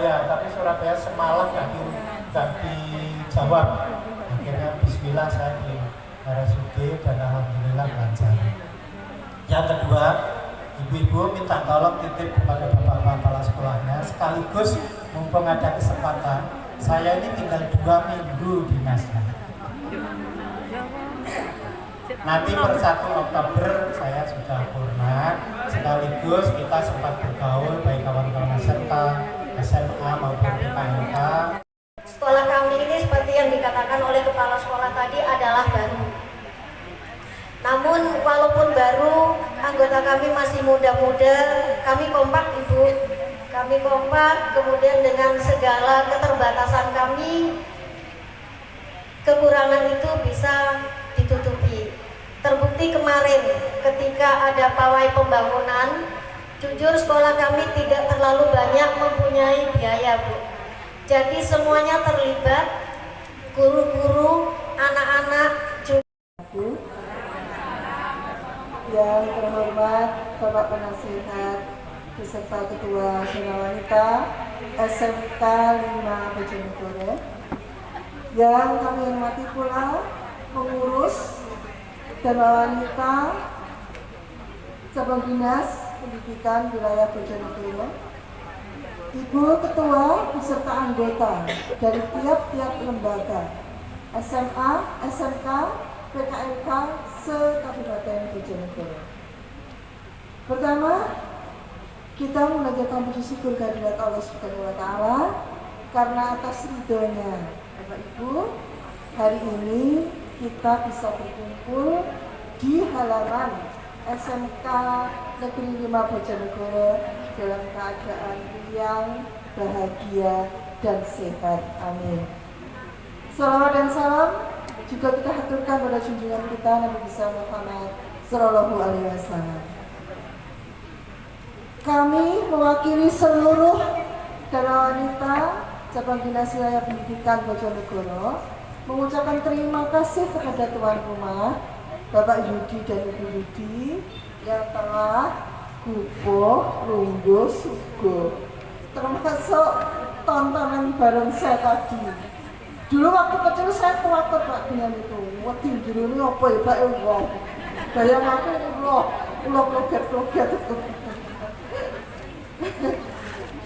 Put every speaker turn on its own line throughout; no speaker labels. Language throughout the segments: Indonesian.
Surabaya, tapi Surabaya semalam nggak dijawab. Akhirnya Bismillah saya di RSUD dan alhamdulillah lancar. Yang kedua, ibu-ibu minta tolong titip kepada bapak-bapak kepala sekolahnya, sekaligus mumpung ada kesempatan, saya ini tinggal 2 minggu dinasnya. Nanti per 1 Oktober saya sudah purna, sekaligus kita sempat bergaul baik kawan-kawan SMK, SMA maupun PKMK.
Sekolah kami ini seperti yang dikatakan oleh kepala sekolah tadi adalah baru. Namun walaupun baru, anggota kami masih muda-muda, kami kompak Ibu. Kami kompak, kemudian dengan segala keterbatasan kami, kekurangan itu bisa ditutupi. Terbukti kemarin ketika ada pawai pembangunan, jujur sekolah kami tidak terlalu banyak mempunyai biaya, Bu. Jadi semuanya terlibat, guru-guru, anak-anak juga.
Yang terhormat Bapak Penasihat beserta Ketua Bina Wanita SMK 5 Bojonegoro, yang kami hormati pula pengurus Bina Wanita Cabang Dinas Pendidikan Wilayah Bojonegoro, Ibu Ketua beserta anggota dari tiap-tiap lembaga SMA, SMK, PKMK se-Kabupaten Bojonegoro. Pertama, kita mengajarkan puji syukur kehadirat Allah Subhanahu wa Ta'ala karena atas ridhonya Bapak Ibu, hari ini kita bisa berkumpul di halaman SMK Negeri 5 Bojonegoro dalam keadaan yang bahagia dan sehat. Amin. Salawat dan salam juga kita haturkan pada junjungan kita Nabi besar Muhammad Sallallahu Alaihi Wasallam. Kami mewakili seluruh Bina Wanita Cabang Dinas Wilayah Pendidikan Bojonegoro mengucapkan terima kasih kepada tuan rumah Bapak Yudi dan Ibu Yudi yang telah guguh, lungguh, suguh, termasuk tontonan bareng saya tadi. Dulu waktu kecil saya khawatir Pak dengan itu. Wedi jero ini apa ya Pak wong. Bayang aku ulo loget-loget.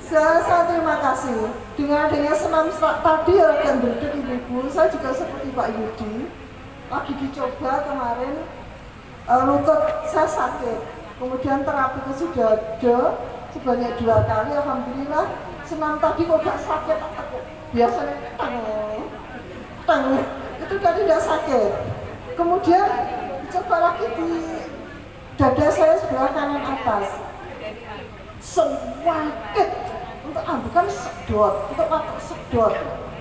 Saya terima kasih. Dengan adanya senam tadi yang berdek ibu-ibu, saya juga seperti Pak Yudi. Lagi dicoba kemarin, lutut saya sakit. Kemudian terapi sudah ada sebanyak 2 kali. Alhamdulillah senam tadi kok gak sakit. Biasanya teng itu tadi tidak sakit. Kemudian coba lagi di dada saya sebelah kanan atas, sakit untuk ambukan sedot, untuk watak sedot,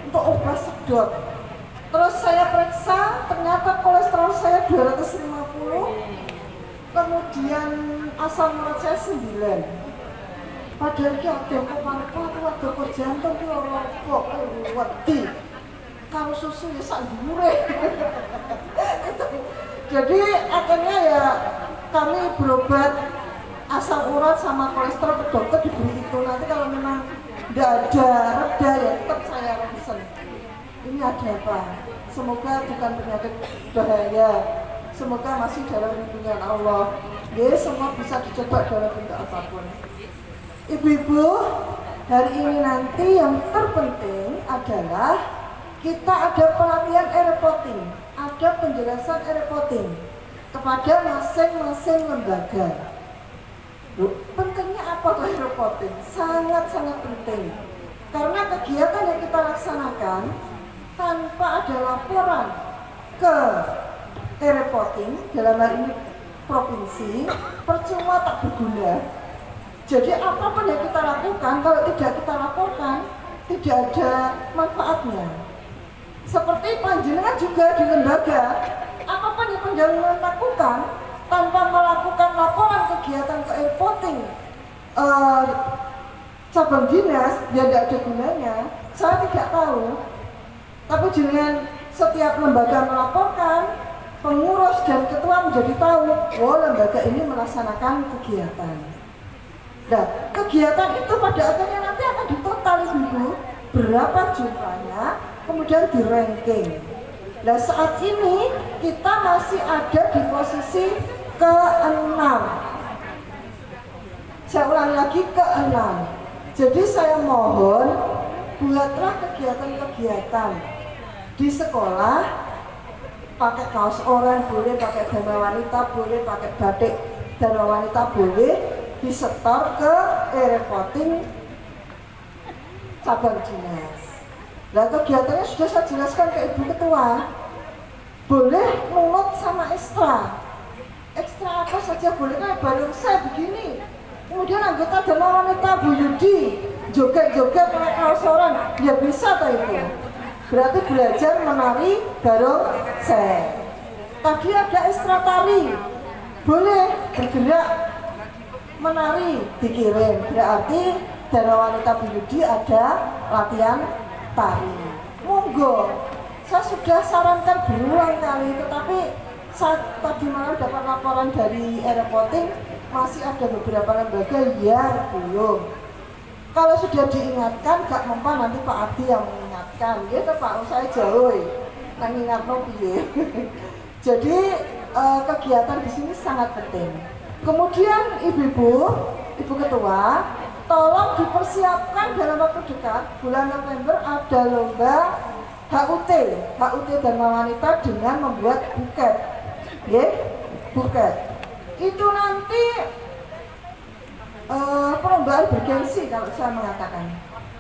untuk obat sedot. Terus saya periksa, ternyata kolesterol saya 250, kemudian asam urat saya 9. Padahal ki ada paru-paru, ada kok jantung ki ora kok wedi. Kalau susu ya sak dhuwure. Jadi akhirnya ya kami berobat asam urat sama kolesterol ke dokter, diberi itu. Nanti kalau memang tidak ada reda ya tetap saya ronsen. Ini ada apa? Semoga bukan penyakit bahaya. Semoga masih dalam lindungan Allah. Ya semua bisa dicoba dalam bentuk apapun. Ibu-ibu, hari ini nanti yang terpenting adalah kita ada pelatihan e-reporting, ada penjelasan e-reporting kepada masing-masing lembaga. Pentingnya apa tuh e-reporting? Sangat-sangat penting. Karena kegiatan yang kita laksanakan tanpa ada laporan ke e-reporting, dalam hal ini provinsi, percuma tak berguna. Jadi apapun yang kita lakukan, kalau tidak kita laporkan, tidak ada manfaatnya. Seperti panjenengan juga di lembaga, apapun yang panjenengan lakukan, tanpa melakukan laporan kegiatan ke e-reporting cabang dinas, ya tidak ada gunanya. Saya tidak tahu. Tapi dengan setiap lembaga melaporkan, pengurus dan ketua menjadi tahu, oh lembaga ini melaksanakan kegiatan. Nah, kegiatan itu pada akhirnya nanti akan ditutup total ibu berapa jumlahnya, kemudian di ranking. Nah saat ini kita masih ada di posisi ke-6. Saya ulangi lagi, ke-6. Jadi saya mohon buatlah kegiatan-kegiatan di sekolah, pakai kaos oranye boleh, pakai dana wanita boleh, pakai batik dana wanita boleh, disetor ke e-reporting cabang dinas. Nah kegiatannya sudah saya jelaskan ke Ibu Ketua. Boleh mungut sama ekstra apa saja boleh, kayak barongsai begini. Kemudian anggota dana wanita Bu Yudi joget-joget pakai kaos oranye, ya bisa toh itu. Berarti belajar menari barongsai. Tadi ada ekstra tari, boleh bergerak menari, dikirim. Berarti dana wanita Bu Yudi ada latihan tari. Monggo, saya sudah sarankan berulang kali, tetapi saat tadi malam dapat laporan dari e-reporting masih ada beberapa lembaga yang belum. Kalau sudah diingatkan, gak mempan nanti Pak Adi yang mengingatkan. Gitu Pak, saya jauh, nang ingat piye. Jadi kegiatan di sini sangat penting. Kemudian Ibu Ketua, tolong dipersiapkan dalam waktu dekat, bulan November ada lomba HUT Dharma Wanita dengan membuat buket. Buket. Itu nanti perlombaan bergengsi kalau saya mengatakan.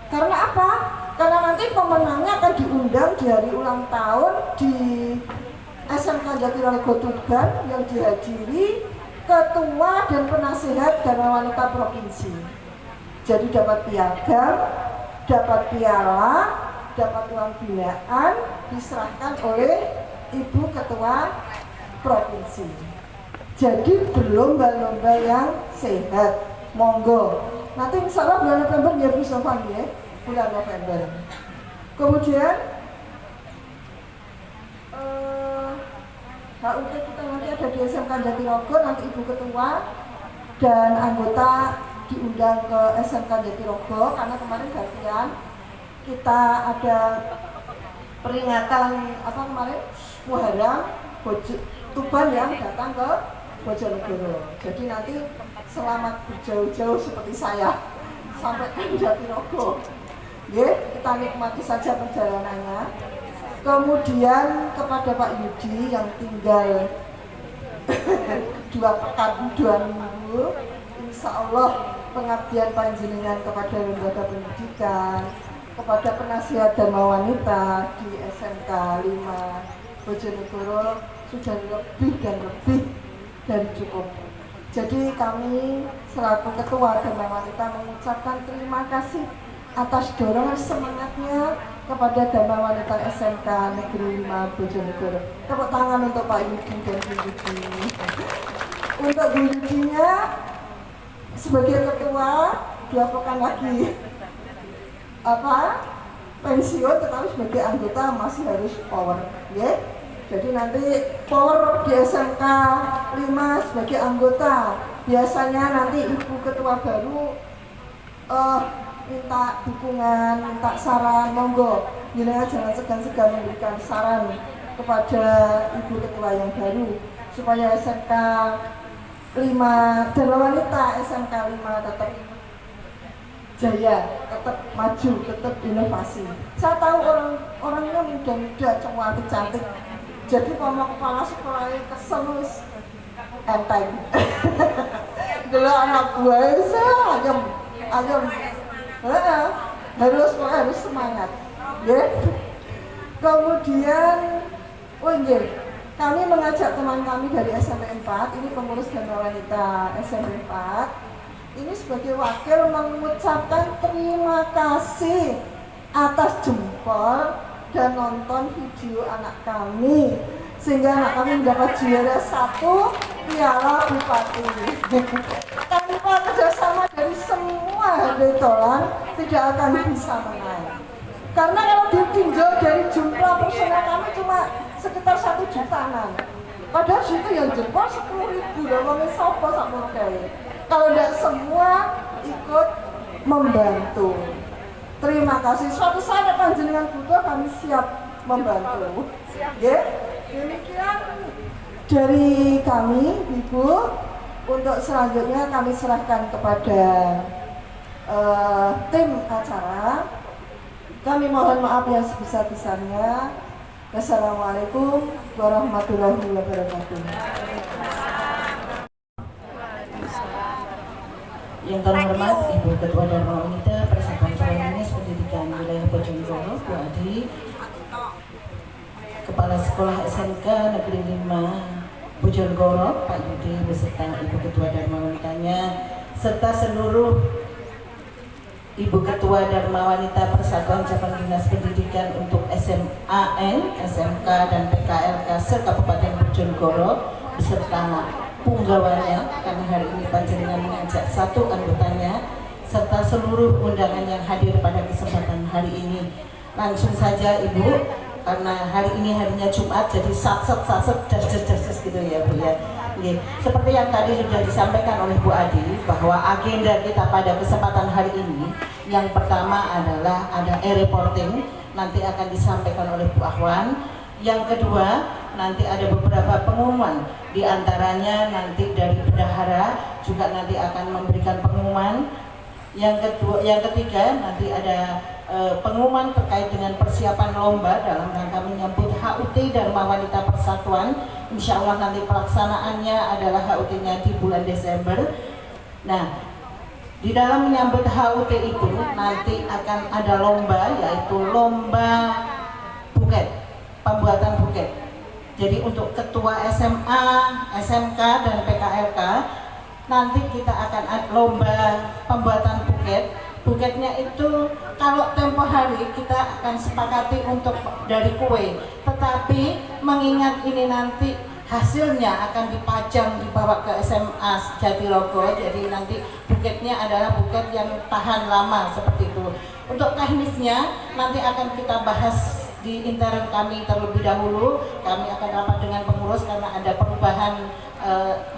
Karena apa? Karena nanti pemenangnya akan diundang di hari ulang tahun di SMK Jatirogo Tuban yang dihadiri Ketua dan Penasihat Dharma Wanita Provinsi. Jadi dapat piagam, dapat piala, dapat uang binaan diserahkan oleh Ibu Ketua Provinsi. Jadi berlomba-lomba yang sehat. Monggo. Nanti insya Allah bulan November ya Bu Sofan ya, bulan November. Kemudian HUT kita nanti ada di SMK Jatirogo, nanti Ibu Ketua dan anggota diundang ke SMK Jatirogo karena kemarin gantian kita ada peringatan Muharram Tuban yang datang ke Bojonegoro. Jadi nanti selamat berjauh-jauh seperti saya sampai ke Jatirogo. Kita nikmati saja perjalanannya. Kemudian kepada Pak Yudi yang tinggal 2 pekan 2 minggu, insya Allah pengabdian panjenengan kepada lembaga pendidikan, kepada penasihat Dharma Wanita di SMK 5 Bojonegoro sudah lebih dan lebih dari cukup. Jadi kami selaku Ketua Dharma Wanita mengucapkan terima kasih atas dorongan semangatnya kepada Dharma Wanita SMK Negeri 5 Bojonegoro. Tepuk tangan untuk Pak Yudi dan Bu Yudi. Untuk Bu Yudinya sebagai ketua 2 pekan lagi pensiun, tetapi sebagai anggota masih harus power, ya. Jadi nanti power di SMK 5 sebagai anggota. Biasanya nanti Ibu Ketua baru minta dukungan, minta saran, monggo. Jangan segan-segan memberikan saran kepada Ibu Ketua yang baru supaya SMK 5 Dharma Wanita SMK 5 tetap jaya, tetap maju, tetap inovasi. Saya tahu orangnya muda-muda, cantik-cantik. Jadi kalau kepala sekolahnya kesel enteng. Dulu anak buah saya ayam. Harus semangat. Ya. Kemudian kami mengajak teman kami dari SMP 4, ini pengurus Dharma Wanita SMP 4, ini sebagai wakil mengucapkan terima kasih atas jempol dan nonton video anak kami sehingga anak kami mendapat juara 1 piala bupati. Tanpa kerjasama dari semua handetolan tidak akan bisa menang. Karena kalau ditinjau dari jumlah personel kami cuma sekitar 1 jutaan. Padahal situ yang jempol 10.000, ngomongin sopo sama kayak. Kalau tidak semua ikut membantu. Terima kasih. Suatu saat panjenengan butuh kami siap membantu. Ya, demikian dari kami, Ibu. Untuk selanjutnya kami serahkan kepada tim acara. Kami mohon maaf yang sebesar-besarnya. Wassalamualaikum warahmatullahi wabarakatuh.
Yang terhormat Ibu Ketua Dharma Wanita Persatuan Calon Dinas Pendidikan Wilayah Bojonegoro, Bu Adi, Kepala Sekolah SMK Negeri 5 Bojonegoro, Pak Yudi beserta Ibu Ketua Dharma Wanitanya, serta seluruh Ibu Ketua Dharma Wanita Persatuan Cabang Dinas Pendidikan untuk SMAN, SMK, dan PKLK se-Kabupaten Bojonegoro beserta punggawanya, karena hari ini panjenengan mengajak satu anggotanya, serta seluruh undangan yang hadir pada kesempatan hari ini. Langsung saja Ibu, karena hari ini harinya Jumat, jadi satset das gitu ya Bu ya. Seperti yang tadi sudah disampaikan oleh Bu Adi, bahwa agenda kita pada kesempatan hari ini yang pertama adalah ada e-reporting, nanti akan disampaikan oleh Bu Ahwan. Yang kedua, nanti ada beberapa pengumuman, diantaranya nanti dari bendahara juga nanti akan memberikan pengumuman. Yang ketiga nanti ada pengumuman terkait dengan persiapan lomba dalam rangka menyambut HUT Dharma Wanita Persatuan. Insya Allah nanti pelaksanaannya adalah HUT-nya di bulan Desember. Nah, di dalam menyambut HUT itu nanti akan ada lomba, yaitu lomba buket, pembuatan buket. Jadi untuk ketua SMA, SMK, dan PKLK nanti kita akan ada lomba pembuatan buket. Buketnya itu kalau tempo hari kita akan sepakati untuk dari kue, tetapi mengingat ini nanti hasilnya akan dipajang dibawa ke SMA Jatirogo, jadi nanti buketnya adalah buket yang tahan lama seperti itu. Untuk teknisnya nanti akan kita bahas di intern kami terlebih dahulu. Kami akan rapat dengan pengurus karena ada perubahan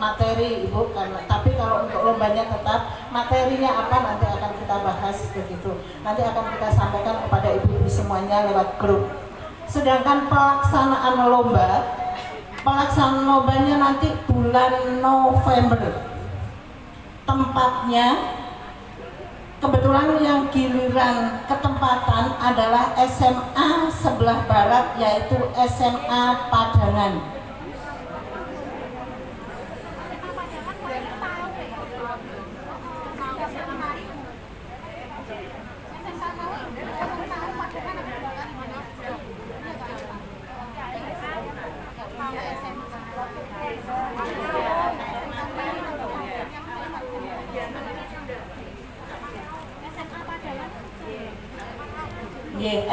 materi Ibu, tapi kalau untuk lombanya tetap materinya apa nanti akan kita bahas begitu. Nanti akan kita sampaikan kepada ibu-ibu semuanya lewat grup. Sedangkan pelaksanaan lombanya nanti bulan November. Tempatnya kebetulan yang giliran ketempatan adalah SMA sebelah barat, yaitu SMA Padangan.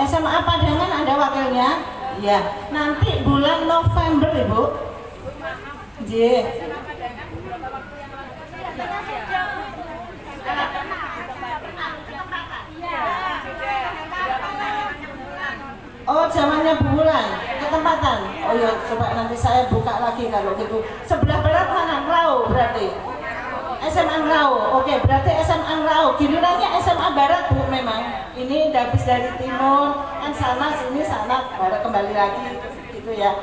SMA Padangan ada wakilnya, ya. Nanti bulan November Ibu. Oh, zamannya bulan ketempatan. Oh ya, coba nanti saya buka lagi kalau gitu. Sebelah barat mana? Ngrau berarti. SMA Ngrau. Oke, berarti SMA Ngrau. Gilirannya SMA Barat Bu memang. Ini habis dari timur, kan sana sini sana, baru kembali lagi gitu ya.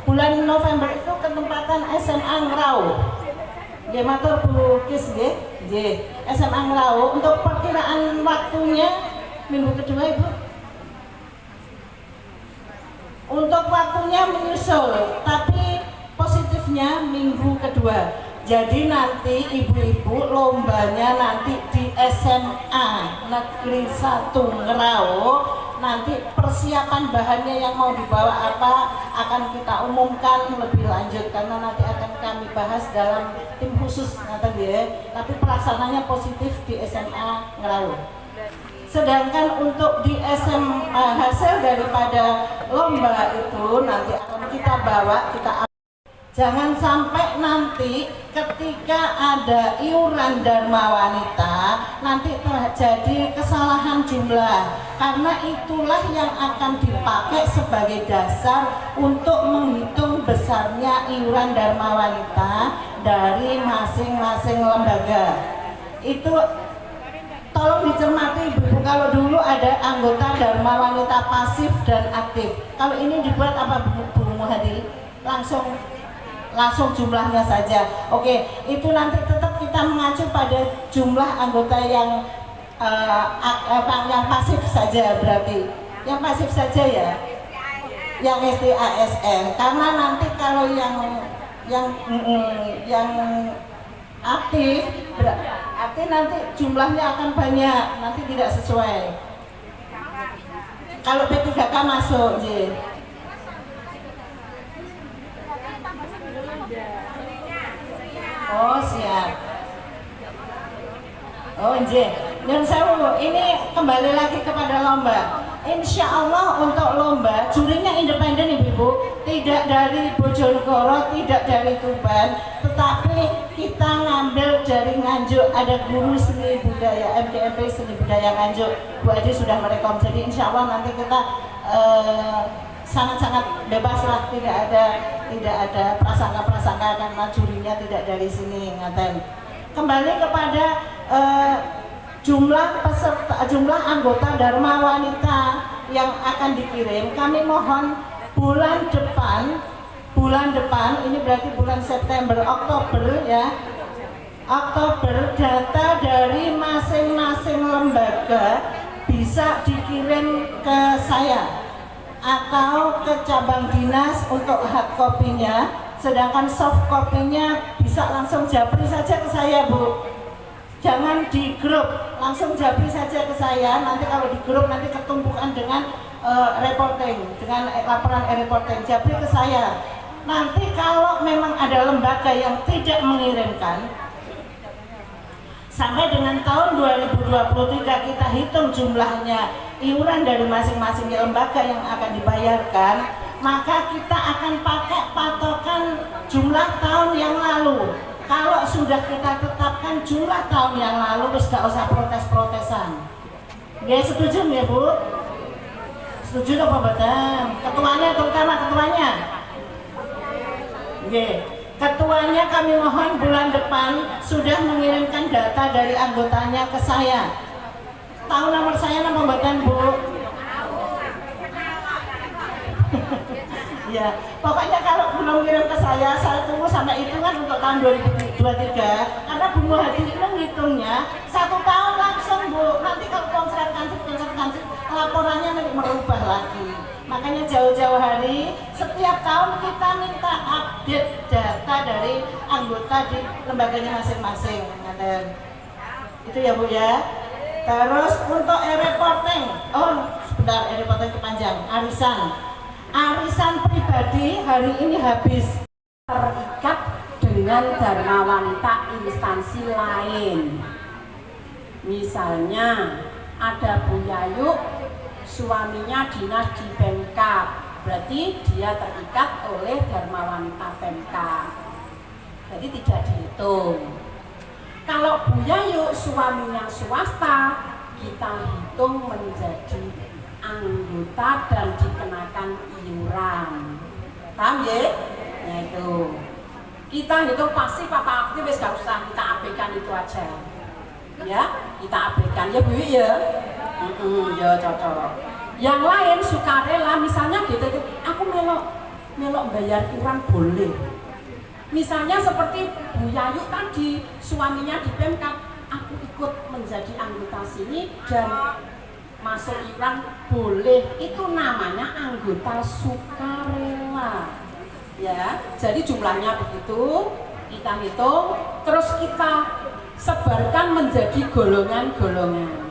Bulan November itu ketempatan SMA Ngrau. Nggih matur Bu Kis nggih. SMA Ngrau. Untuk perkiraan waktunya minggu kedua Ibu. Untuk waktunya menyusul, tapi positifnya minggu kedua. Jadi nanti ibu-ibu lombanya nanti di SMA Negeri 1 Ngrau. Nanti persiapan bahannya yang mau dibawa apa akan kita umumkan lebih lanjut, karena nanti akan kami bahas dalam tim khusus nanti ya. Tapi pelaksananya positif di SMA Ngrau. Sedangkan untuk di SMA hasil daripada lomba itu nanti akan kita bawa, jangan sampai nanti ketika ada iuran Dharma Wanita nanti terjadi kesalahan jumlah, karena itulah yang akan dipakai sebagai dasar untuk menghitung besarnya iuran Dharma Wanita dari masing-masing lembaga. Itu tolong dicermati Ibu kalau dulu ada anggota Dharma Wanita pasif dan aktif. Kalau ini dibuat apa Bu Muhadi? Langsung jumlahnya saja. Oke, itu nanti tetap kita mengacu pada jumlah anggota yang pasif saja berarti. Yang pasif saja ya. Yang STASN. Karena nanti kalau yang aktif berarti nanti jumlahnya akan banyak, nanti tidak sesuai. Kalau P3K masuk, J. Oh siap. Oh J. Dan saya ini kembali lagi kepada lomba. Insya Allah untuk lomba jurinya independen Ibu, tidak dari Bojonegoro, tidak dari Tuban, tetapi kita ngambil dari Nganjuk, ada guru seni budaya MDMP seni budaya Nganjuk. Bu Adi sudah merekom, jadi insya Allah nanti kita sangat-sangat bebas lah, tidak ada prasangka-prasangka karena jurinya tidak dari sini, ngaten. Kembali kepada jumlah anggota Dharma Wanita yang akan dikirim, kami mohon bulan depan ini berarti bulan September, Oktober ya, Oktober data dari masing-masing lembaga bisa dikirim ke saya atau ke cabang dinas untuk hard copy-nya, sedangkan soft copy-nya bisa langsung japri saja ke saya Bu. Jangan di grup, langsung japri saja ke saya. Nanti kalau di grup nanti ketumpukan dengan reporting, dengan laporan reporting, japri ke saya. Nanti kalau memang ada lembaga yang tidak mengirimkan, sampai dengan tahun 2023 kita hitung jumlahnya iuran dari masing-masing lembaga yang akan dibayarkan, maka kita akan pakai patokan jumlah tahun yang lalu. Kalau sudah kita tetapkan jumlah tahun yang lalu, terus gak usah protes-protesan. Nggak setuju ya Bu? Setuju apa betul? Ketuanya terutama ketuanya. Nggih. Ketuanya kami mohon bulan depan sudah mengirimkan data dari anggotanya ke saya. Tahu nomor saya nama mboten Bu? Ya, pokoknya kalau belum kirim ke saya tunggu sampai hitungan untuk tahun 2023. Karena Bu Muhadi itu ngitungnya 1 tahun langsung Bu. Nanti kalau konslet laporannya nanti merubah lagi. Makanya jauh-jauh hari, setiap tahun kita minta update data dari anggota di lembaganya masing-masing. Itu ya Bu ya. Terus untuk e-reporting, sebentar, e-reporting kepanjang, arisan pribadi hari ini habis.
Terikat dengan Dharma Wanita instansi lain. Misalnya ada Bu Yayu, suaminya dinas di Pemkab, berarti dia terikat oleh Dharma Wanita Pemkab, jadi tidak dihitung. Kalau Bu Yayu suaminya swasta, kita hitung menjadi anggota dan dikenakan iuran. Paham ya? Nah itu kita hitung pasti apa aktif, gak usah kita abaikan itu aja ya, kita abaikan ya Bu ya. Ya cocok. Yang lain sukarela, misalnya gitu, aku melok bayar iuran boleh. Misalnya seperti Bu Yayu tadi, suaminya di Pemkab, aku ikut menjadi anggota sini dan masuk iuran boleh, itu namanya anggota sukarela ya. Jadi jumlahnya begitu, kita hitung, terus kita sebarkan menjadi golongan-golongan.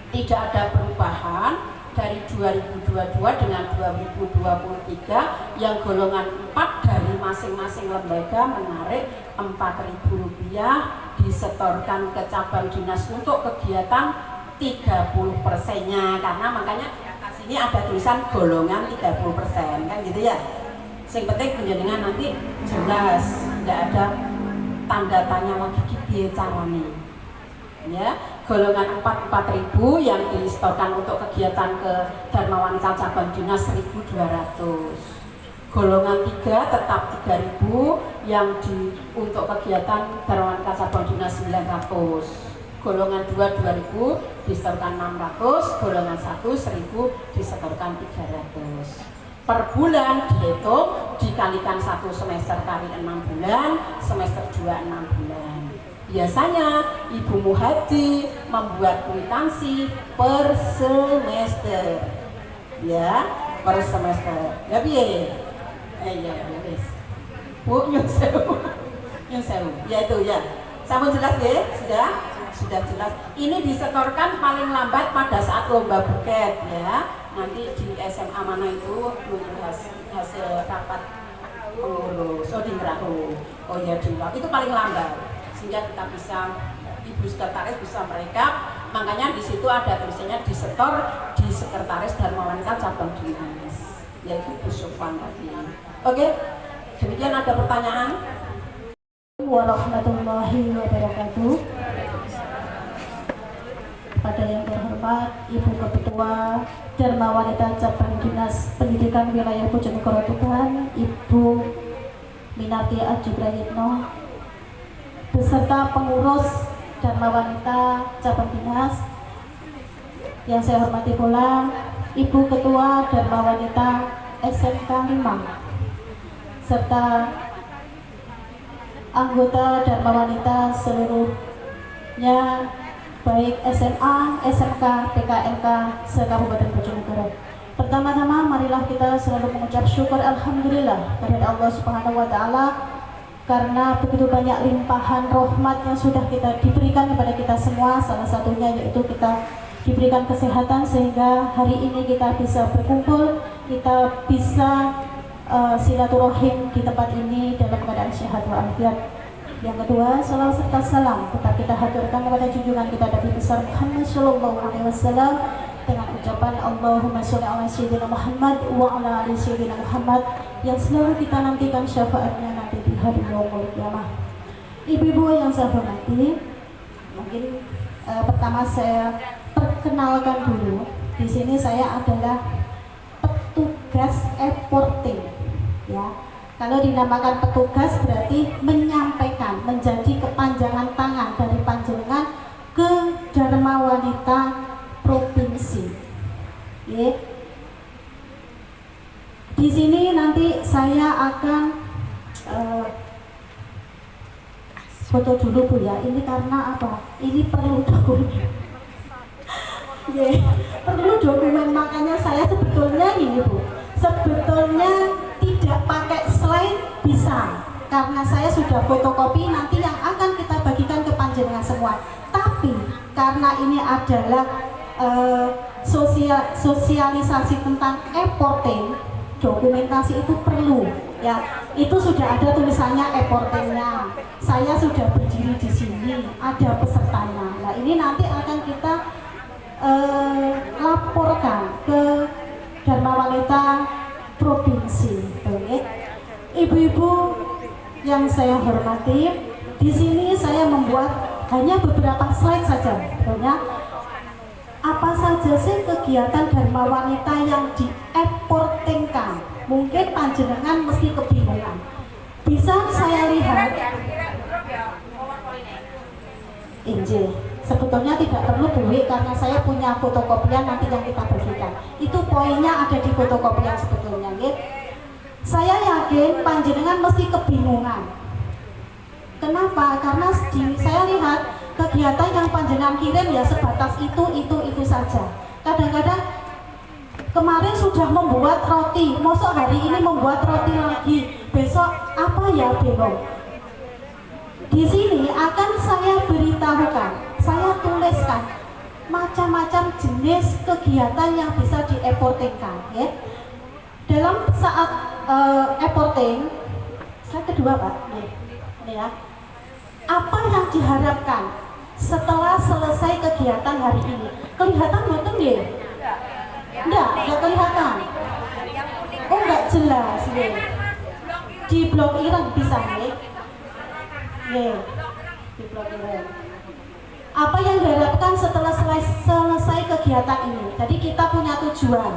Tidak ada perubahan dari 2022 dengan 2023. Yang golongan 4 dari masing-masing lembaga menarik Rp4.000 disetorkan ke cabang dinas untuk kegiatan 30%-nya, karena makanya sini ada tulisan golongan 30% kan gitu ya. Yang penting penjaringan nanti jelas, tidak ada tanda tanya lagi piye carane. Ya, golongan 4.000 yang disetorkan untuk kegiatan ke Dharma Wanita cabang dinas 1.200. Golongan 3 tetap 3.000 yang untuk kegiatan Dharma Wanita cabang dinas 900. golongan 2 2000 disetorkan 600, golongan 1 1000 disetorkan 300. Per bulan dihitung dikalikan 1 semester kali 6 bulan, semester 2 6 bulan. Biasanya Ibu Muhadi membuat kwitansi per semester, ya, per semester. Ya piye? Ya wis. Bu nyun sewu. Ya itu ya. Sampun jelas ya? Sudah jelas. Ini disetorkan paling lambat pada saat lomba buket ya. Nanti di SMA mana itu menunggu hasil rapat pengurus. Oh di Ngerahu. Oh ya di Ngerahu. Itu paling lambat. Sehingga kita bisa, Ibu Sekretaris bisa merekap. Makanya di situ ada tulisannya disetor di Sekretaris Dharma Wanita Cabang Dinas, yaitu Bu Sufwan tadi. Oke, demikian ada pertanyaan.
Warahmatullahi wabarakatuh. Pada yang terhormat Ibu Ketua Dharma Wanita Cabang Dinas Pendidikan Wilayah Bojonegoro Tuban, Ibu Minarti Aji Prayitno, beserta pengurus Dharma Wanita Cabang Dinas. Yang saya hormati pula Ibu Ketua Dharma Wanita SMK 5 serta anggota Dharma Wanita seluruhnya, baik SMA, SMK, PKMK se-Kabupaten Bojonegoro. Pertama-tama marilah kita selalu mengucap syukur alhamdulillah kepada Allah Subhanahu wa taala karena begitu banyak limpahan rahmat yang sudah kita diberikan kepada kita semua. Salah satunya yaitu kita diberikan kesehatan sehingga hari ini kita bisa berkumpul, kita bisa silaturahim di tempat ini dalam keadaan sehat walafiat. Yang kedua, salawat serta salam tetap kita haturkan kepada junjungan kita Nabi besar Muhammad Shallallahu Alaihi Wasallam dengan ucapan Allahumma sholli ala sayyidina Muhammad wa ala ali sayyidina Muhammad yang selalu kita nantikan syafaatnya nanti di hari yaumul qiyamah. Ibu-ibu yang saya hormati, mungkin pertama saya perkenalkan dulu. Di sini saya adalah petugas e-porting. Ya, kalau dinamakan petugas berarti menyampaikan, menjadi kepanjangan tangan dari panjenengan ke Dharma Wanita Provinsi. Ya. Di sini nanti saya akan foto dulu Bu ya. Ini karena apa? Ini perlu dokumen. Ya, perlu dokumen, makanya saya sebetulnya ini Bu. Sebetulnya tidak pakai slide bisa, karena saya sudah fotokopi nanti yang akan kita bagikan ke panjenengan semua. Tapi karena ini adalah sosialisasi tentang e-porting, dokumentasi itu perlu ya. Itu sudah ada tulisannya e-portingnya. Saya sudah berdiri di sini, ada pesertanya. Nah ini nanti akan kita laporkan ke Dharma Wanita Provinsi. Ibu-ibu yang saya hormati, di sini saya membuat hanya beberapa slide saja. Apa saja sih kegiatan Dharma Wanita yang di-e-portingkan? Mungkin panjenengan mesti kebingungan. Bisa saya lihat? Injil. Sebetulnya tidak perlu beli karena saya punya fotokopian nanti yang kita bagikan. Itu poinnya ada di fotokopian sebetulnya, ya. Saya yakin panjenengan mesti kebingungan. Kenapa? Karena saya lihat kegiatan yang panjenengan kirim ya sebatas itu saja. Kadang-kadang kemarin sudah membuat roti, mosok hari ini membuat roti lagi, besok apa ya bingung. Di sini akan saya beritahukan, saya tuliskan macam-macam jenis kegiatan yang bisa di-e-portingkan, ya. Dalam saat e-porting, slide kedua Pak, ya. Apa yang diharapkan setelah selesai kegiatan hari ini? Kelihatan betul ya? Enggak kelihatan. Oh enggak jelas ya. Di blok ireng bisa ya. Di blok ireng. Apa yang diharapkan setelah selesai kegiatan ini? Jadi kita punya tujuan.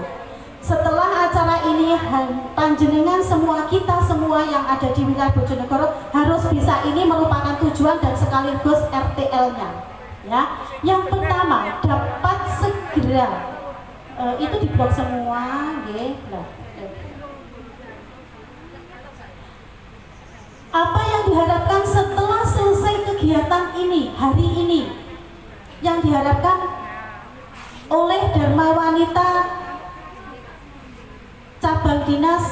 Setelah acara ini, panjenengan semua, kita semua yang ada di wilayah Bojonegoro harus bisa, ini merupakan tujuan dan sekaligus RTL-nya. Ya, yang pertama dapat segera itu diblok semua, nggih. Nah, apa yang diharapkan setelah selesai kegiatan ini hari ini? Yang diharapkan oleh Dharma Wanita Cabang Dinas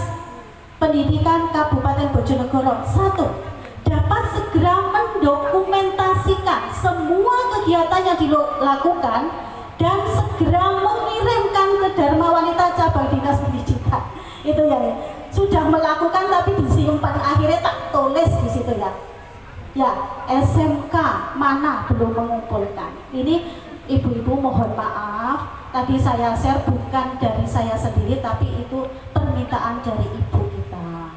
Pendidikan Kabupaten Bojonegoro. 1. Dapat segera mendokumentasikan semua kegiatan yang dilakukan dan segera mengirimkan ke Dharma Wanita Cabang Dinas Pendidikan. Itu ya, sudah melakukan tapi disimpan, akhirnya tak tulis di situ ya. Ya, SMK mana belum mengumpulkan. Ini ibu-ibu mohon maaf, tadi saya share bukan dari saya sendiri tapi itu permintaan dari ibu kita.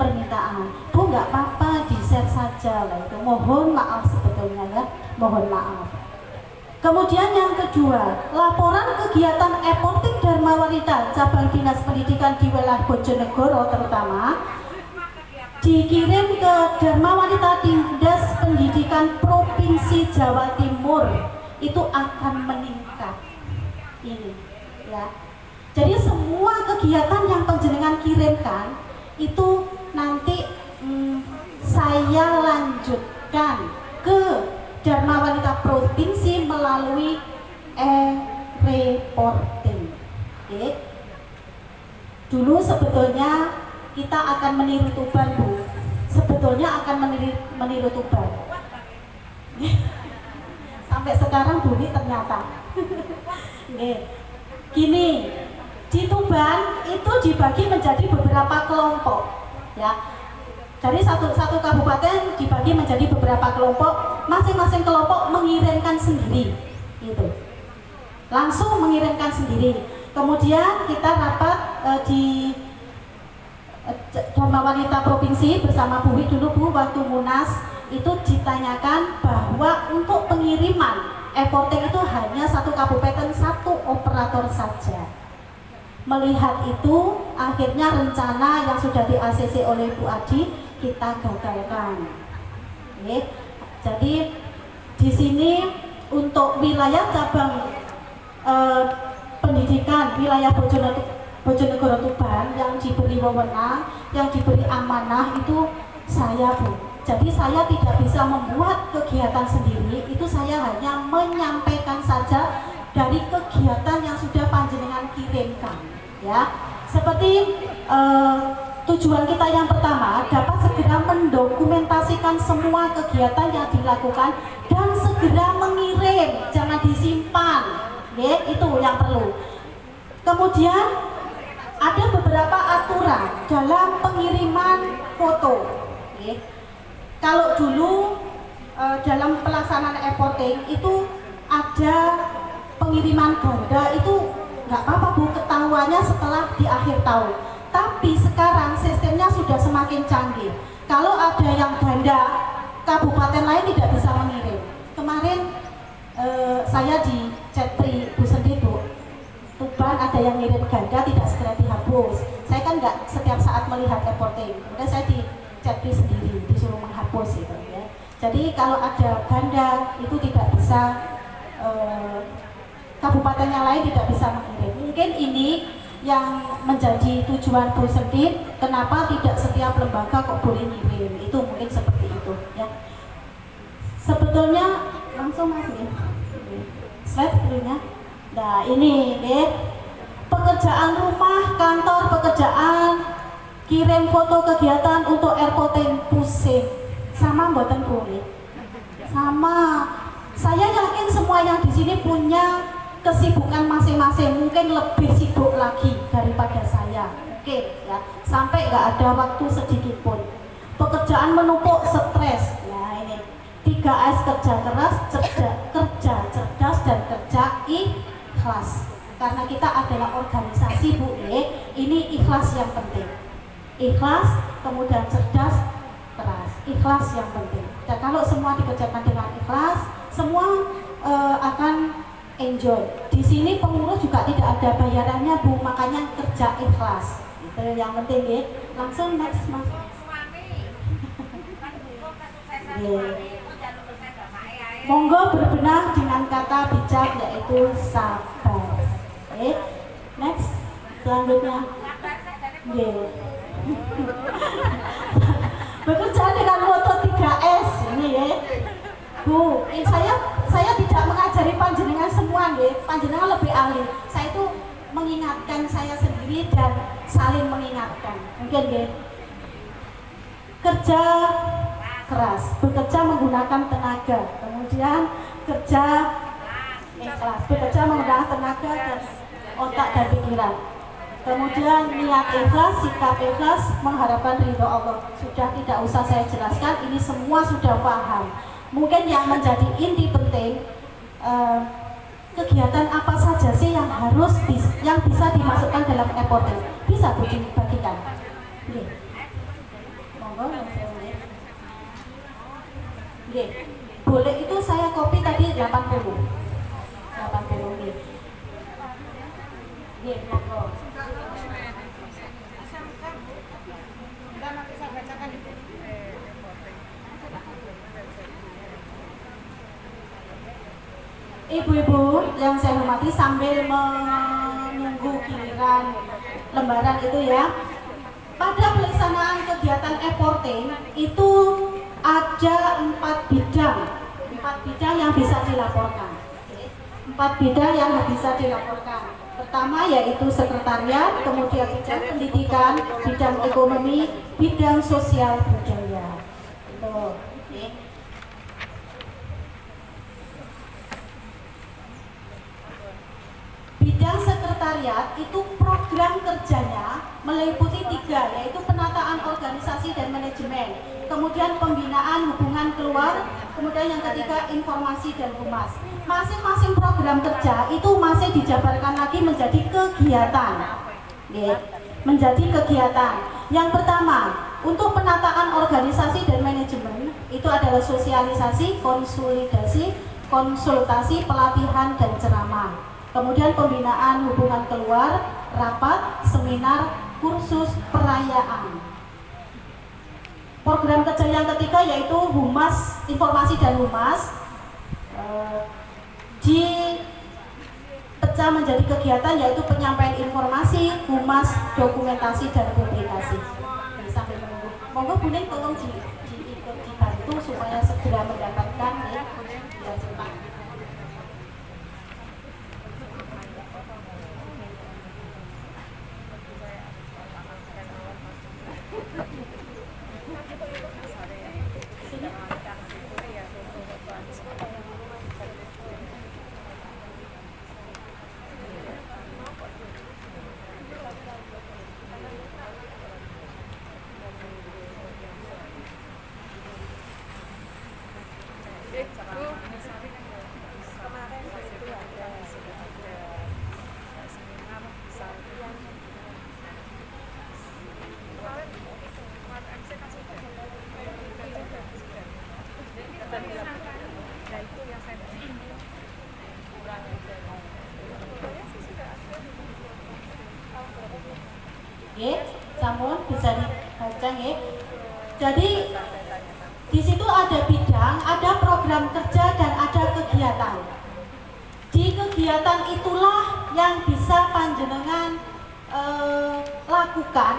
Permintaan. Bu nggak apa-apa di-share saja lah itu. Mohon maaf sebetulnya ya, mohon maaf. Kemudian yang kedua, laporan kegiatan e-porting Dharma Wanita Cabang Dinas Pendidikan di wilayah Bojonegoro terutama dikirim ke Dharma Wanita Dinas Pendidikan Provinsi Jawa Timur, itu akan meningkat ini ya. Jadi semua kegiatan yang panjenengan kirimkan itu nanti saya lanjutkan ke Dharma Wanita Provinsi melalui e-reporting. Okay. Dulu sebetulnya kita akan meniru Tuban, Bu. Sebetulnya akan meniru Tuban. Sampai sekarang Bumi ternyata. Gini, di Tuban itu dibagi menjadi beberapa kelompok, ya. Dari satu kabupaten dibagi menjadi beberapa kelompok, masing-masing kelompok mengirimkan sendiri, gitu. Langsung mengirimkan sendiri. Kemudian kita rapat di Dharma Wanita Provinsi bersama Bu Wi dulu, Bu, waktu Munas itu ditanyakan bahwa untuk pengiriman e-porting itu hanya satu kabupaten satu operator saja. Melihat itu, akhirnya rencana yang sudah di-ACC oleh Bu Adi kita gagalkan. Oke. Jadi di sini untuk wilayah cabang pendidikan wilayah Bojonegoro Tuban yang diberi wewenang, yang diberi amanah itu saya, Bu. Jadi saya tidak bisa membuat kegiatan sendiri, itu saya hanya menyampaikan saja dari kegiatan yang sudah panjenengan kirimkan, ya. Seperti tujuan kita yang pertama, dapat segera mendokumentasikan semua kegiatan yang dilakukan dan segera mengirim, jangan disimpan, ya, itu yang perlu. Kemudian ada beberapa aturan dalam pengiriman foto, ya. Kalau dulu dalam pelaksanaan e-porting itu ada pengiriman ganda, itu nggak apa-apa, Bu, ketahuannya setelah di akhir tahun. Tapi sekarang sistemnya sudah semakin canggih. Kalau ada yang ganda, kabupaten lain tidak bisa mengirim. Kemarin saya di chat pri Bu sendiri, Bu, Tuban ada yang ngirim ganda tidak segera dihapus. Saya kan nggak setiap saat melihat e-porting. Kemudian saya di chat pri sendiri disuruh menghapus gitu ya. Jadi kalau ada ganda itu tidak bisa, kabupaten yang lain tidak bisa mengirim. Mungkin ini yang menjadi tujuan Bu Sedit, kenapa tidak setiap lembaga kok boleh ngirim, itu mungkin seperti itu ya. Sebetulnya langsung Mas ya, slide dulunya. Nah ini ya, pekerjaan rumah, kantor, pekerjaan, kirim foto kegiatan untuk e-porting pusing, sama mboten boleh, sama. Saya yakin semua yang di sini punya kesibukan masing-masing, mungkin lebih sibuk lagi daripada saya, oke ya, sampai nggak ada waktu sedikit pun. Pekerjaan menumpuk, stres. Nah ini 3S, kerja keras, kerja cerdas, dan kerja ikhlas. Karena kita adalah organisasi, Bu, ini ikhlas yang penting. Ikhlas, kemudian cerdas, keras. Ikhlas yang penting. Dan kalau semua dikerjakan dengan ikhlas, semua akan enjoy. Di sini pengurus juga tidak ada bayarannya, Bu, makanya kerja ikhlas. Itu yang penting ya. Langsung next, Mas. Monggo berbenah dengan kata bijak yaitu sabar. Oke, next selanjutnya. Bekerja dengan moto 3S ini ya. Bu, saya tidak mengajari panjenengan semua nggih. Panjenengan lebih ahli. Saya itu mengingatkan saya sendiri dan saling mengingatkan. Mungkin nggih. Kerja keras, bekerja menggunakan tenaga, kemudian kerja ikhlas, bekerja menggunakan tenaga dan otak dan pikiran. Kemudian niat ikhlas, sikap ikhlas, mengharapkan ridho Allah. Sudah tidak usah saya jelaskan, ini semua sudah paham. Mungkin yang menjadi inti penting, kegiatan apa saja sih yang bisa dimasukkan dalam reporting? Bisa Bu dibagikan? Oke. Monggo yang saya lihat. Oke. Boleh itu saya copy tadi 80. 80 nih. Oke, monggo. Ibu-ibu yang saya hormati, sambil menunggu giliran lembaran itu ya, pada pelaksanaan kegiatan e-porting itu ada 4 bidang yang bisa dilaporkan. 4 bidang yang bisa dilaporkan. Pertama yaitu sekretariat, kemudian bidang pendidikan, bidang ekonomi, bidang sosial budaya. Itu. Bidang sekretariat itu program kerjanya meliputi 3, yaitu penataan organisasi dan manajemen, kemudian pembinaan hubungan keluar, kemudian yang ketiga informasi dan humas. Masing-masing program kerja itu masih dijabarkan lagi menjadi kegiatan. Menjadi kegiatan. Yang pertama, untuk penataan organisasi dan manajemen itu adalah sosialisasi, konsolidasi, konsultasi, pelatihan dan ceramah. Kemudian pembinaan hubungan keluar, rapat, seminar, kursus, perayaan. Program kerja yang ketiga yaitu humas, informasi dan humas, dipecah menjadi kegiatan yaitu penyampaian informasi, humas, dokumentasi dan publikasi. Sambil menunggu, monggo Bu Ning tolong dibantu supaya segera mendapatkan ya, biar cepat. Sampun bisa dibaca nggih. Jadi di situ ada bidang, ada program kerja dan ada kegiatan. Di kegiatan itulah yang bisa panjenengan lakukan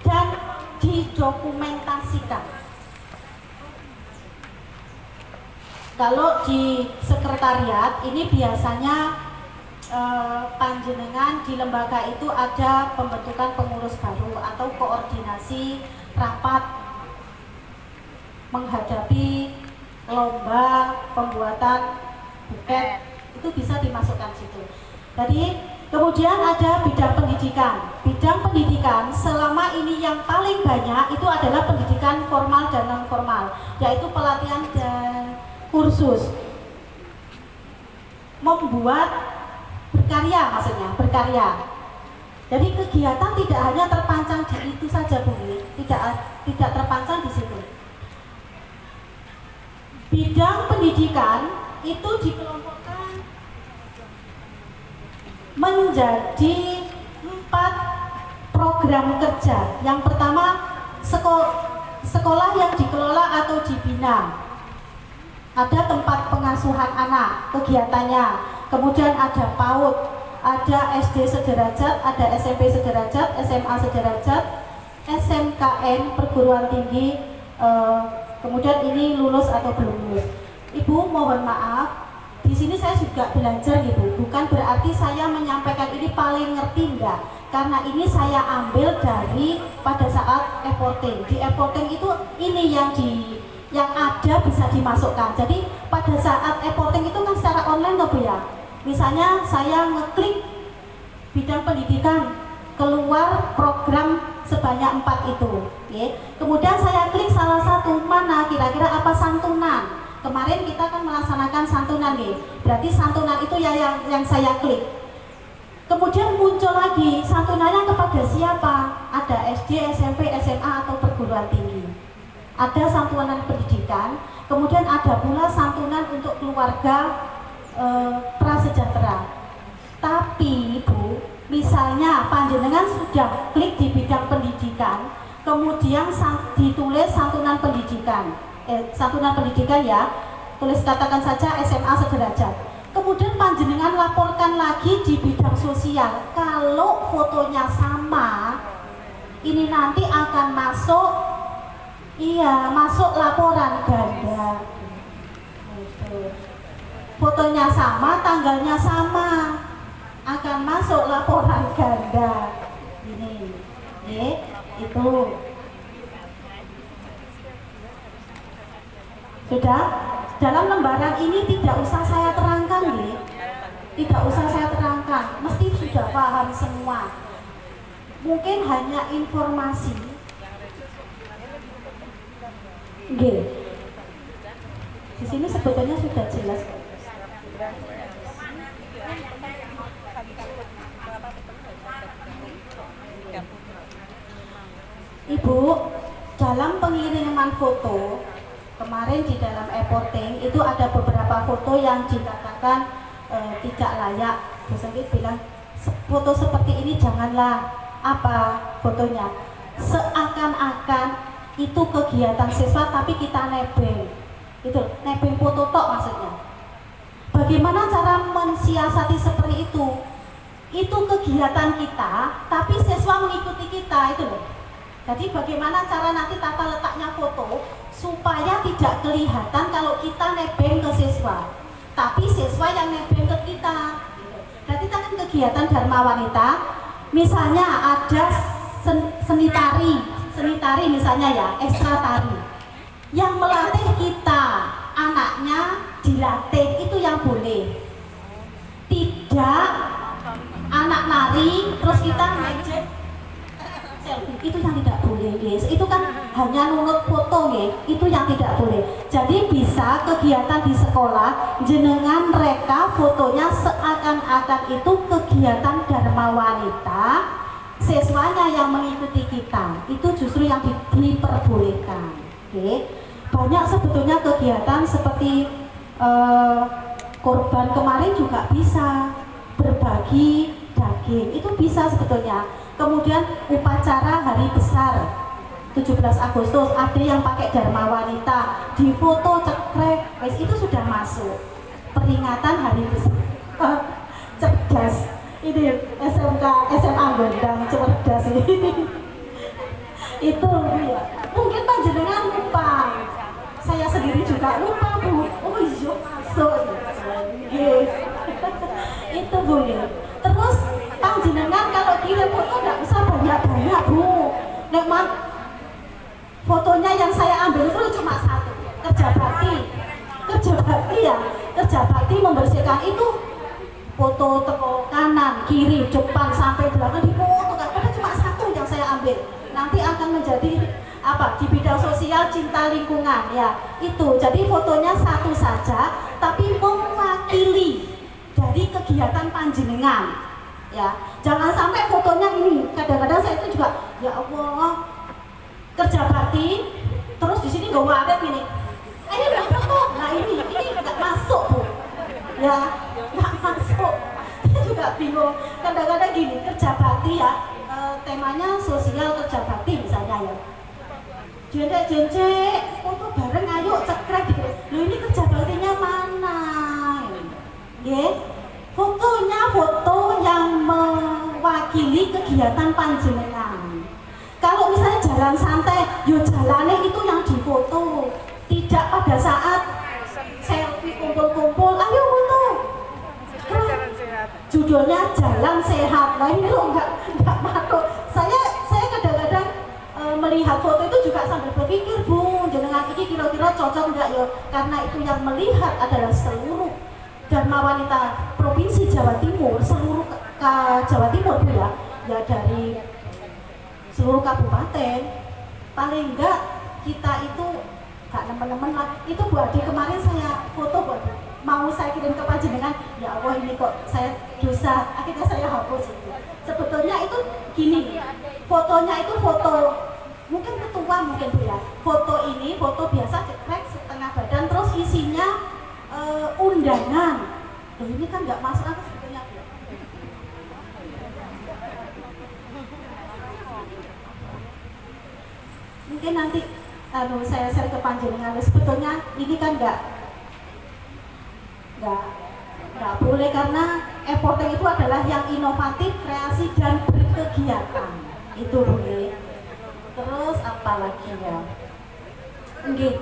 dan didokumentasikan. Kalau di sekretariat ini biasanya panjenengan di lembaga itu ada pembentukan pengurus baru atau koordinasi rapat menghadapi lomba pembuatan buket, itu bisa dimasukkan situ. Jadi kemudian ada bidang pendidikan. Bidang pendidikan selama ini yang paling banyak itu adalah pendidikan formal dan non formal, yaitu pelatihan dan kursus. Membuat berkarya, maksudnya berkarya. Jadi kegiatan tidak hanya terpancang di itu saja Bu, tidak terpancang di situ. Bidang pendidikan itu dikelompokkan menjadi 4 program kerja. Yang pertama sekolah yang dikelola atau dibina. ada tempat pengasuhan anak, kegiatannya, kemudian ada PAUD, ada SD sederajat, ada SMP sederajat, SMA sederajat, SMKN, perguruan tinggi, kemudian ini lulus atau belum lulus. Ibu mohon maaf, di sini saya juga belajar gitu, bukan berarti saya menyampaikan ini paling ngerti, enggak, karena ini saya ambil dari pada saat e-voting. Di e-voting itu ini yang ada bisa dimasukkan. Jadi pada saat e-voting itu kan secara online loh Bu ya. Misalnya saya ngeklik bidang pendidikan, keluar program sebanyak 4 itu. Okay. Kemudian saya klik salah satu, mana kira-kira apa santunan. Kemarin kita kan melaksanakan santunan nih, berarti santunan itu ya yang saya klik. Kemudian muncul lagi santunannya kepada siapa? Ada SD, SMP, SMA atau perguruan tinggi. Ada santunan pendidikan, kemudian ada pula santunan untuk keluarga prasejahtera. Tapi Ibu, misalnya panjenengan sudah klik di bidang pendidikan, kemudian ditulis santunan pendidikan. Santunan pendidikan ya, tulis katakan saja SMA sederajat. Kemudian panjenengan laporkan lagi di bidang sosial. Kalau fotonya sama, ini nanti akan masuk, masuk laporan ganda. Fotonya sama, tanggalnya sama, akan masuk laporan ganda. Ini, itu. Sudah? Dalam lembaran ini tidak usah saya terangkan, tidak usah saya terangkan, mesti sudah paham semua. Mungkin hanya informasi. Di sini sebetulnya sudah jelas. Ibu, dalam pengiriman foto kemarin di dalam e-voting itu ada beberapa foto yang dikatakan tidak layak. Bu Sengkit bilang foto seperti ini janganlah. Apa fotonya? Seakan-akan itu kegiatan siswa tapi kita nebeng. Itu nebeng foto tok maksudnya. Bagaimana cara mensiasati seperti itu? Itu kegiatan kita tapi siswa mengikuti kita itu loh. Jadi bagaimana cara nanti tata letaknya foto supaya tidak kelihatan kalau kita nebeng ke siswa, tapi siswa yang nebeng ke kita. Berarti kan kegiatan Dharma Wanita, misalnya ada seni tari misalnya ya, ekstra tari, yang melatih kita, anaknya dilatih, itu yang boleh. Tidak anak nari terus kita ngejek, itu yang tidak boleh, guys. Itu kan hanya nunut foto, guys. Itu yang tidak boleh. Jadi bisa kegiatan di sekolah jenengan reka fotonya seakan-akan itu kegiatan Dharma Wanita, siswanya yang mengikuti kita. Itu justru yang diperbolehkan. Oke. Banyak sebetulnya kegiatan seperti korban kemarin juga bisa berbagi daging. Itu bisa sebetulnya. Kemudian upacara hari besar 17 Agustus ada yang pakai Dharma Wanita di foto cekrek, itu sudah masuk peringatan hari besar. Cerdas ini SMA Gondang, cerdas ini. Itu ya. Mungkin panjenengan lupa, saya sendiri juga lupa Bu. Oh iya masuk yes. Itu Bu ya. Terus panjenengan kalau kirim foto nggak usah banyak-banyak Bu. Nek fotonya yang saya ambil itu cuma satu, kerja bakti ya, kerja bakti membersihkan itu foto teko kanan, kiri, depan sampai belakang difoto kan, padahal cuma satu yang saya ambil. Nanti akan menjadi apa di bidang sosial cinta lingkungan ya itu. Jadi fotonya satu saja, tapi mewakili dari kegiatan panjenengan. Ya, jangan sampai fotonya ini. Kadang-kadang saya itu juga, ya Allah, kerja bakti, terus di sini nggak waret ini. Ini udah foto, nah ini nggak masuk Bu. Ya, nggak masuk. Saya juga bingung. Kadang-kadang gini, kerja bakti ya, temanya sosial kerja bakti misalnya ya. Jendek foto bareng, ayo cekrek gitu. Loh ini kerja baktinya mana? Ya, fotonya foto yang mewakili kegiatan panjenengan. Kalau misalnya jalan santai, yo jalannya itu yang difoto. Tidak pada saat selfie kumpul-kumpul, ayo foto. Judulnya jalan sehat. Nah ini loh nggak masuk. Saya kadang-kadang melihat foto itu juga sambil berpikir, Bu, jenengan ini kira-kira cocok nggak ya? Karena itu yang melihat adalah seluruh Dharma Wanita Provinsi Jawa Timur, seluruh Jawa Timur Bu ya dari seluruh kabupaten. Paling enggak kita itu gak nemen-nemen lah. Itu Bu Adi kemarin saya foto Bu Adi, mau saya kirim ke panjenengan, ya Allah ini kok saya dosa, akhirnya saya hapus itu. Sebetulnya itu gini, fotonya itu foto mungkin ketua mungkin Bu ya. Foto ini foto biasa cekrek setengah badan, terus isinya undangan. Loh ini kan nggak masuk akal sebetulnya Bu. Mungkin nanti saya share ke panjenengan. Sebetulnya ini kan nggak boleh, karena e-porting itu adalah yang inovatif, kreasi dan berkegiatan. Itu boleh. Terus apa lagi ya? Nggih,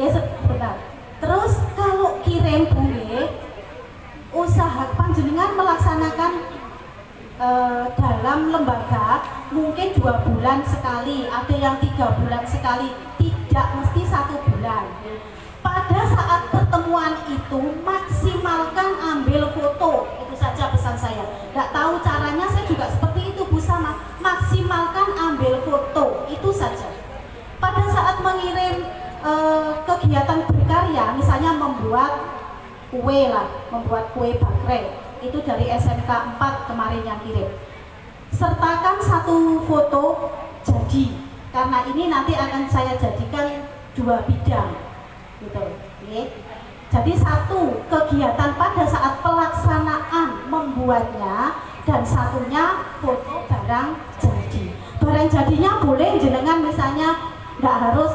sebentar. Terus kalau kirim usaha panjenengan melaksanakan dalam lembaga mungkin 2 bulan sekali, ada yang 3 bulan sekali, tidak mesti 1 bulan. Pada saat pertemuan itu maksimalkan ambil foto, itu saja pesan saya. Nggak tahu caranya, saya juga seperti itu Bu, sama maksimalkan ambil foto, itu saja. Pada saat mengirim kegiatan berkarya, misalnya membuat kue bakrek, itu dari SMK 4 kemarin yang kirim, sertakan 1 foto jadi, karena ini nanti akan saya jadikan 2 bidang gitu. Jadi 1 kegiatan pada saat pelaksanaan membuatnya, dan 1-nya foto barang jadi. Barang jadinya boleh jenengan misalnya nggak harus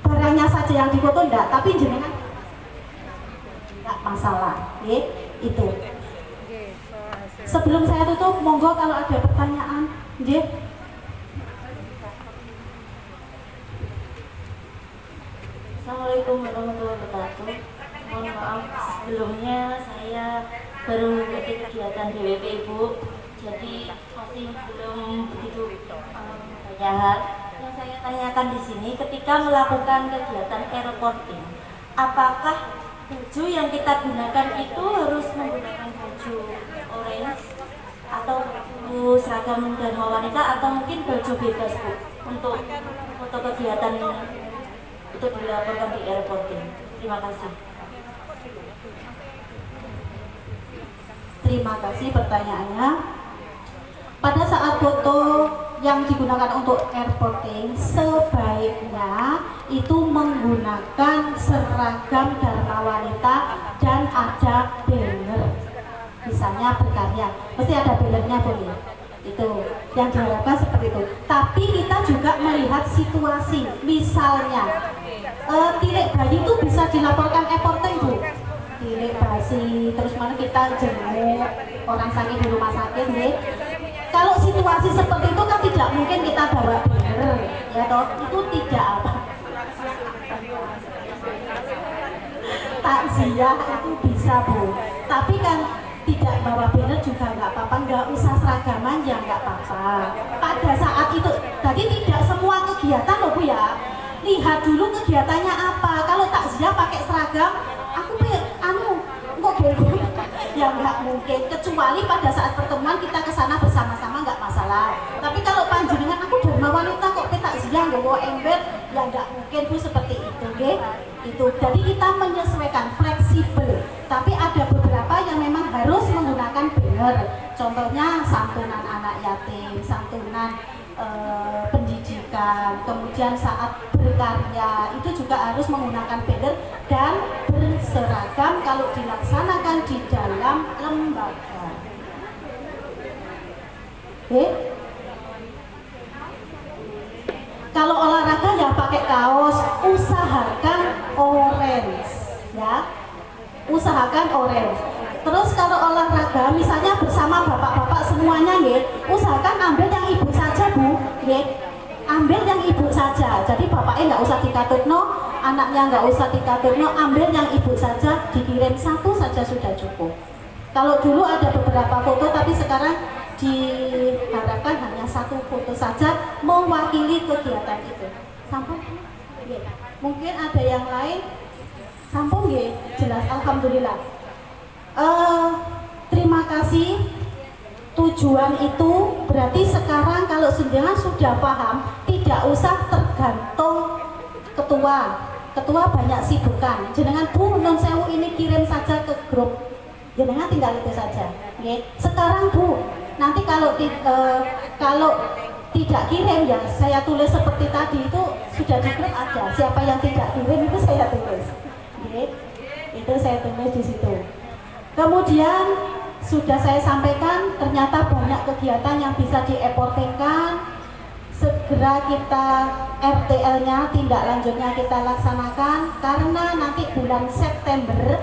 barangnya saja yang difoto, enggak, tapi jenengan nggak masalah, itu. Sebelum saya tutup, monggo kalau ada pertanyaan,
Assalamualaikum warahmatullahi wabarakatuh. Mohon maaf sebelumnya saya baru mengikuti kegiatan DWP Ibu, jadi masih belum begitu banyak hal. Yang saya tanyakan di sini, ketika melakukan kegiatan e-reporting, apakah baju yang kita gunakan itu harus menggunakan baju orange atau baju seragam Dharma Wanita, atau mungkin baju bebas Bu untuk foto kegiatan itu dilaporkan di e-reporting? Terima kasih.
Terima kasih pertanyaannya. Pada saat foto yang digunakan untuk e-reporting, sebaiknya itu menggunakan seragam Dharma Wanita dan ada banner, misalnya berkarya, mesti ada bannernya boleh. Itu yang diharapkan seperti itu. Tapi kita juga melihat situasi, misalnya tilik bayi itu bisa dilaporkan e-porting Bu. Tilik basi, terus mana kita jenguk orang sakit di rumah sakit, Kalau situasi seperti itu kan tidak mungkin kita bawa banner, ya toh, itu tidak apa. Takziah itu bisa Bu, tapi kan tidak bawa banner juga nggak apa-apa, nggak usah seragaman ya nggak apa-apa. Pada saat itu, jadi tidak semua kegiatan loh Bu ya. Lihat dulu kegiatannya apa. Kalau takziah pakai seragam, aku kok bego, ya nggak mungkin. Kecuali pada saat pertemuan kita ke sana bersama-sama nggak masalah. Tapi kalau panjenengan aku Dharma Wanita kok takziah nggawa ember, ya nggak mungkin Bu seperti itu, Itu. Jadi kita menyesuaikan, fleksibel. Tapi ada beberapa yang memang harus menggunakan banner. Contohnya santunan anak yatim, santunan pendidikan, kemudian saat berkarya itu juga harus menggunakan banner dan berseragam kalau dilaksanakan di dalam lembaga. Kalau olahraga ya pakai kaos, usahakan orange. Terus kalau olahraga misalnya bersama bapak-bapak semuanya ya, usahakan ambil yang ibu saja Bu ya. Ambil yang ibu saja, jadi bapaknya nggak usah dikatutno, anaknya nggak usah dikatutno, ambil yang ibu saja, dikirim satu saja sudah cukup. Kalau dulu ada beberapa foto, tapi sekarang diharapkan hanya satu foto saja mewakili kegiatan itu. Sampun? Mungkin ada yang lain? Sampun ya? Jelas, alhamdulillah. Terima kasih. Tujuan itu berarti sekarang kalau jenengan sudah paham, tidak usah tergantung ketua banyak sibukan. Jenengan Bu nun sewu ini kirim saja ke grup, jenengan tinggal itu saja. Sekarang Bu, nanti kalau tidak kirim ya saya tulis seperti tadi itu sudah di grup ada. Siapa yang tidak kirim itu saya tulis. Itu saya tulis di situ. Kemudian sudah saya sampaikan ternyata banyak kegiatan yang bisa dieportingkan. Segera kita RTL-nya tindak lanjutnya kita laksanakan karena nanti bulan September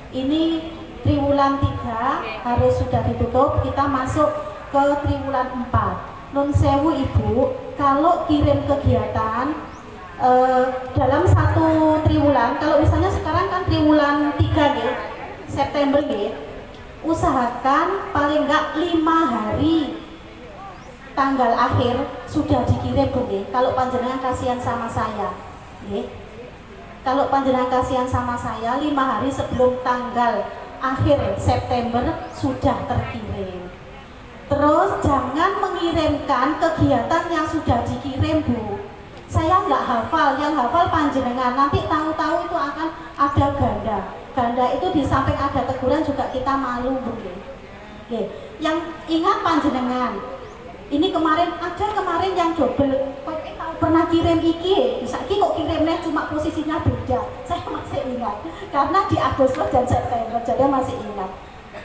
ini triwulan 3 harus sudah ditutup, kita masuk ke triwulan 4. Nun sewu Ibu, kalau kirim kegiatan dalam satu triwulan, kalau misalnya sekarang kan triwulan 3 nih, September nih, usahakan paling enggak 5 hari tanggal akhir sudah dikirim Bu nggih. Kalau panjenengan kasihan sama saya nggih. Kalau panjenengan kasihan sama saya 5 hari sebelum tanggal akhir September sudah terkirim. Terus jangan mengirimkan kegiatan yang sudah dikirim Bu. Saya nggak hafal, yang hafal panjenengan, nanti tahu-tahu itu akan ada ganda. Ganda itu di samping ada teguran juga kita malu Bu. Yang ingat panjenengan, ini kemarin yang double, kok tahu pernah kirim iki, saiki kok kirimnya cuma posisinya beda. Saya masih ingat, karena di Agustus dan September, jadi masih ingat.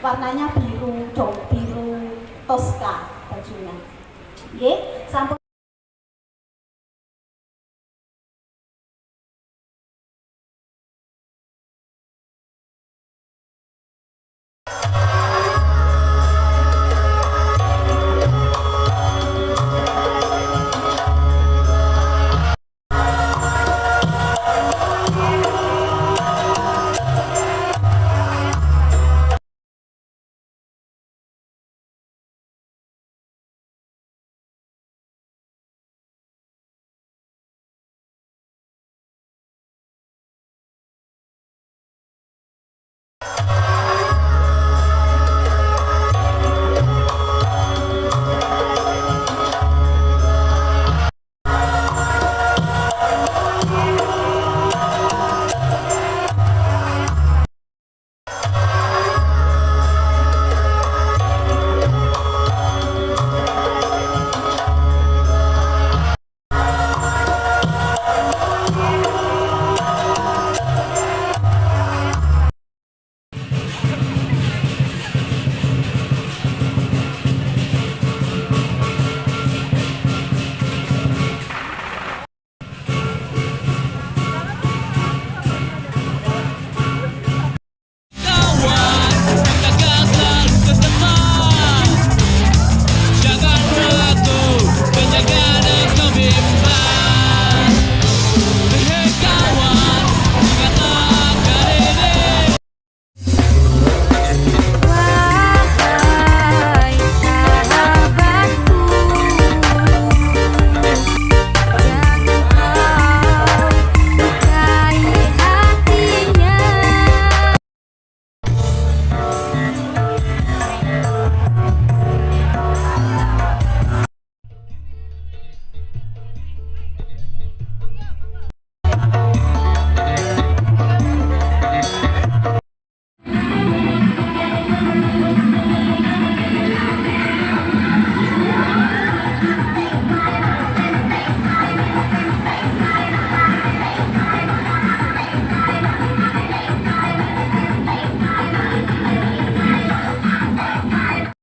Warnanya biru, biru Tosca bajunya. Sampun